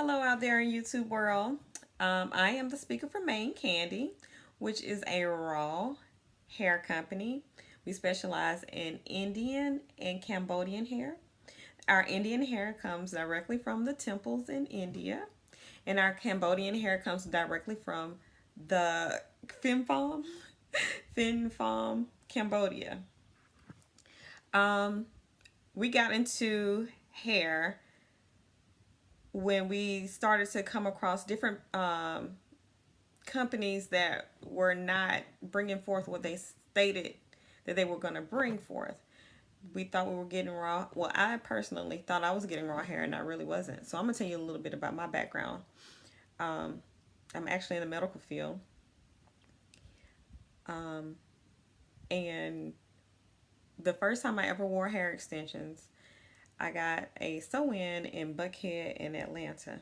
Hello out there in YouTube world. I am the speaker for Maine Kandy, which is a raw hair company. We specialize in Indian and Cambodian hair. Our Indian hair comes directly from the temples in India, and our Cambodian hair comes directly from the Fin Farm, Fin Farm, Cambodia. Um, we got into hair when we started to come across different companies that were not bringing forth what they stated that they were going to bring forth. We thought we were getting raw. Well, I personally thought I was getting raw hair, and I really wasn't. So I'm gonna tell you a little bit about my background. Um, I'm actually in the medical field, um, and the first time I ever wore hair extensions, I got a sew in Buckhead in Atlanta.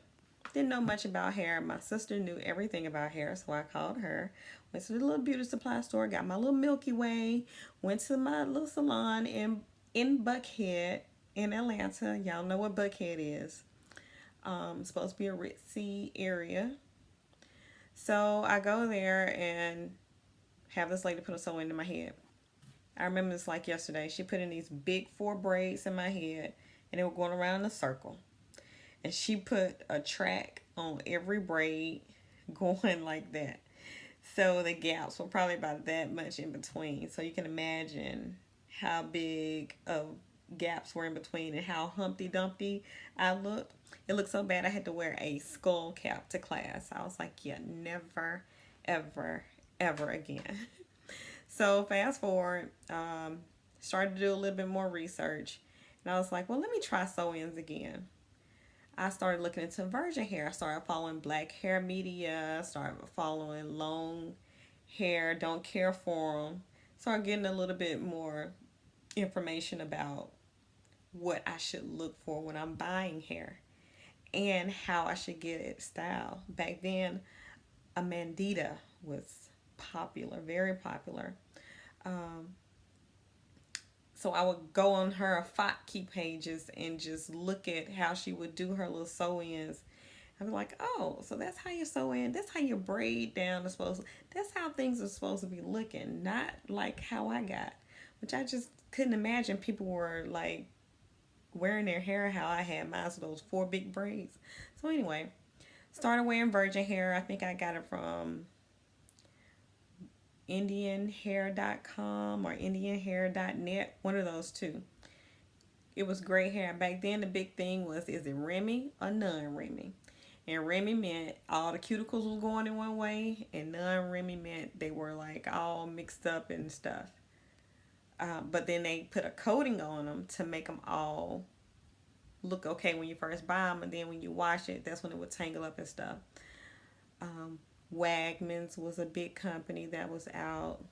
Didn't know much about hair. My sister knew everything about hair, so I called her. Went to the little beauty supply store, got my little Milky Way, went to my little salon in Buckhead in Atlanta. Y'all know what Buckhead is. It's supposed to be a ritzy area. So I go there and have this lady put a sew in my head. I remember this like yesterday. She put in these big four braids in my head, and they were going around in a circle. And she put a track on every braid going like that. So the gaps were probably about that much in between. So you can imagine how big of gaps were in between and how Humpty Dumpty I looked. It looked so bad I had to wear a skull cap to class. I was like, yeah, never, ever, ever again. So fast forward, started to do a little bit more research. And I was like, well, let me try sew-ins again. I started looking into virgin hair. I started following black hair media. Started following long hair, don't care for them. Started getting a little bit more information about what I should look for when I'm buying hair and how I should get it styled. Back then, a mandita was popular, very popular. Um, so I would go on her Fotkey pages and just look at how she would do her little sew-ins. I'm like, oh, so that's how you sew in. That's how your braid down is supposed to. That's how things are supposed to be looking, not like how I got. Which I just couldn't imagine people were like wearing their hair how I had mine, so those four big braids. So anyway, started wearing virgin hair. I think I got it from indianhair.com or indianhair.net, one of those two. It was great hair. Back then, the big thing was, is it Remy or non-Remy? And Remy meant all the cuticles was going in one way, and non-Remy meant they were like all mixed up and stuff. But then they put a coating on them to make them all look okay when you first buy them, and then when you wash it, that's when it would tangle up and stuff. Um, Wagman's was a big company that was out.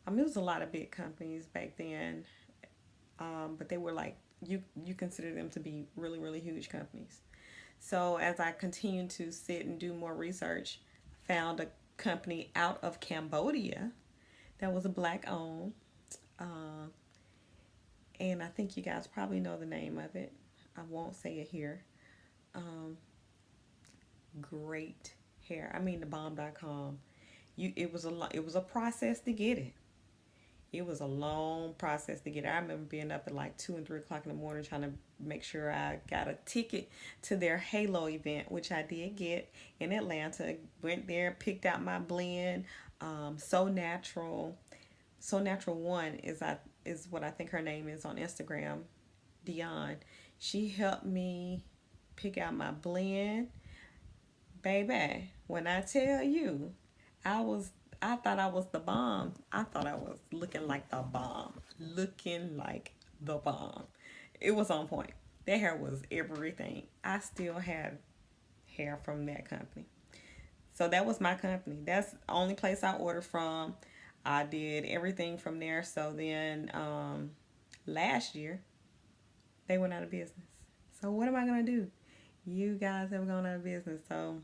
It was a lot of big companies back then, but they were like you consider them to be really really huge companies. So as I continued to sit and do more research, I found a company out of Cambodia that was a black owned, uh, and I think you guys probably know the name of it. I won't say it here. Um, Great hair. I mean the bomb.com. It was it was a process to get it. It was a long process to get it. I remember being up at like 2 and 3 o'clock in the morning trying to make sure I got a ticket to their Halo event, which I did get in Atlanta. Went there, picked out my blend. So natural. So natural one is what I think her name is on Instagram. Dion. She helped me pick out my blend. Baby, when I tell you, I was I thought I was the bomb. I thought I was looking like the bomb. Looking like the bomb. It was on point. That hair was everything. I still have hair from that company. So that was my company. That's the only place I ordered from. I did everything from there. So then last year they went out of business. So what am I gonna do? You guys have gone out of business. So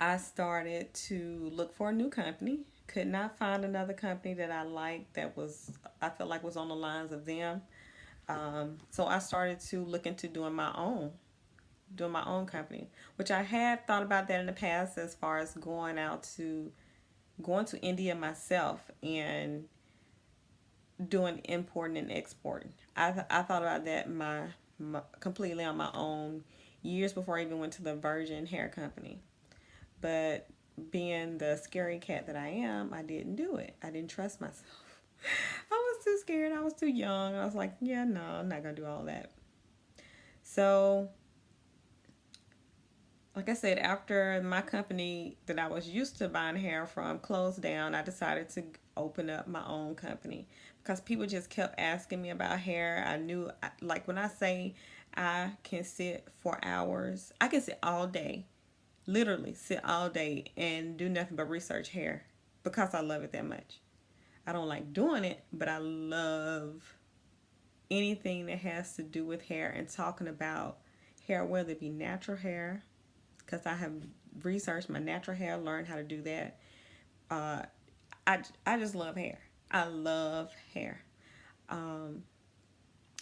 I started to look for a new company. Could not find another company that I liked that was I felt like was on the lines of them. So I started to look into doing my own, doing my own company, which I had thought about that in the past as far as going to India myself and doing importing and exporting. I thought about that my completely on my own years before I even went to the Virgin Hair Company. But being the scary cat that I am, I didn't do it. I didn't trust myself. I was too scared. I was too young. I was like, yeah, no, I'm not gonna do all that. So, like I said, after my company that I was used to buying hair from closed down, I decided to open up my own company because people just kept asking me about hair. I knew, like when I say I can sit for hours, I can sit all day, literally sit all day and do nothing but research hair because I love it that much. I don't like doing it, but I love anything that has to do with hair and talking about hair, whether it be natural hair, because I have researched my natural hair, learned how to do that. Uh, I just love hair. I love hair. Um,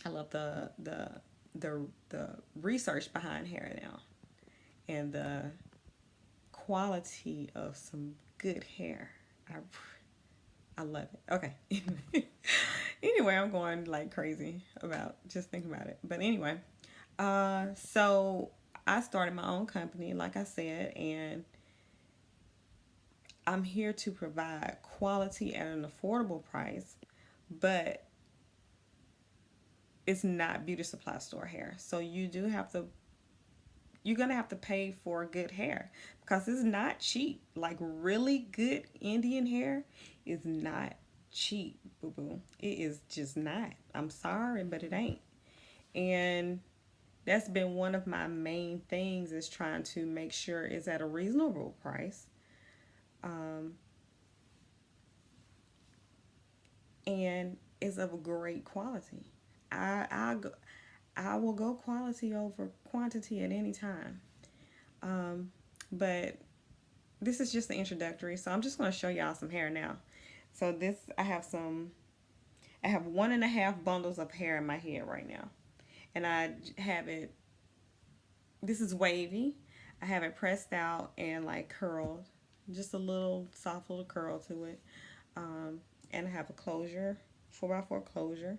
I love the research behind hair now and the quality of some good hair. I love it. Okay. Anyway, I'm going like crazy about just thinking about it. But anyway, so I started my own company, like I said, and I'm here to provide quality at an affordable price, but it's not beauty supply store hair. So you're gonna have to pay for good hair because it's not cheap. Like really good Indian hair is not cheap, boo boo. It is just not. I'm sorry, but it ain't. And that's been one of my main things is trying to make sure it's at a reasonable price. Um, and is of great quality. I I will go quality over quantity at any time. Um, but this is just the introductory, so I'm just going to show y'all some hair now. So this I have 1.5 bundles of hair in my head right now, and I have it. This is wavy. I have it pressed out and like curled, just a little soft little curl to it. And I have a closure, 4x4 closure,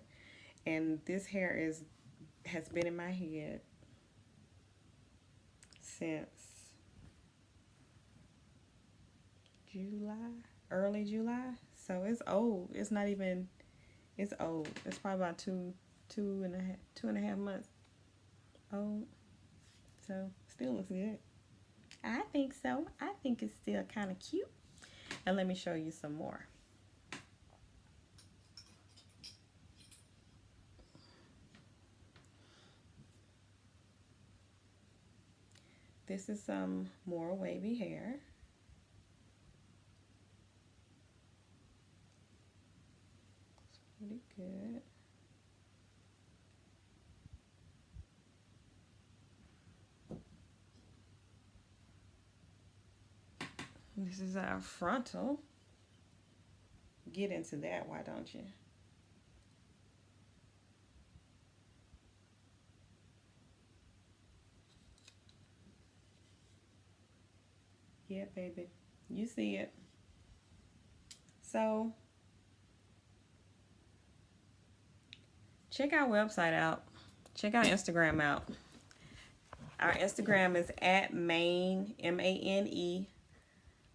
and this hair is has been in my head since July, early July. So it's old. It's not even. It's old. It's probably about 2.5 months old. So still looks good. I think so. I think it's still kind of cute. And let me show you some more. This is some more wavy hair. It's pretty good. This is our frontal. Get into that, why don't you? Yeah, baby. You see it. So, check our website out. Check our Instagram out. Our Instagram is at Mane, MANE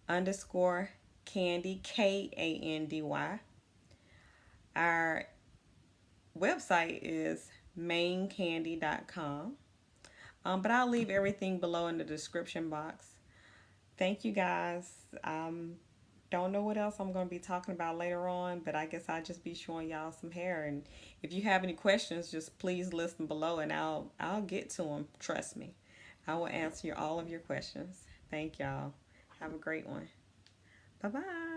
underscore Kandy, KANDY. Our website is mainecandy.com. But I'll leave everything below in the description box. Thank you guys. Don't know what else I'm going to be talking about later on, but I guess I'll just be showing y'all some hair. And if you have any questions, just please listen below and I'll get to them. Trust me. I will answer all of your questions. Thank y'all. Have a great one. Bye-bye.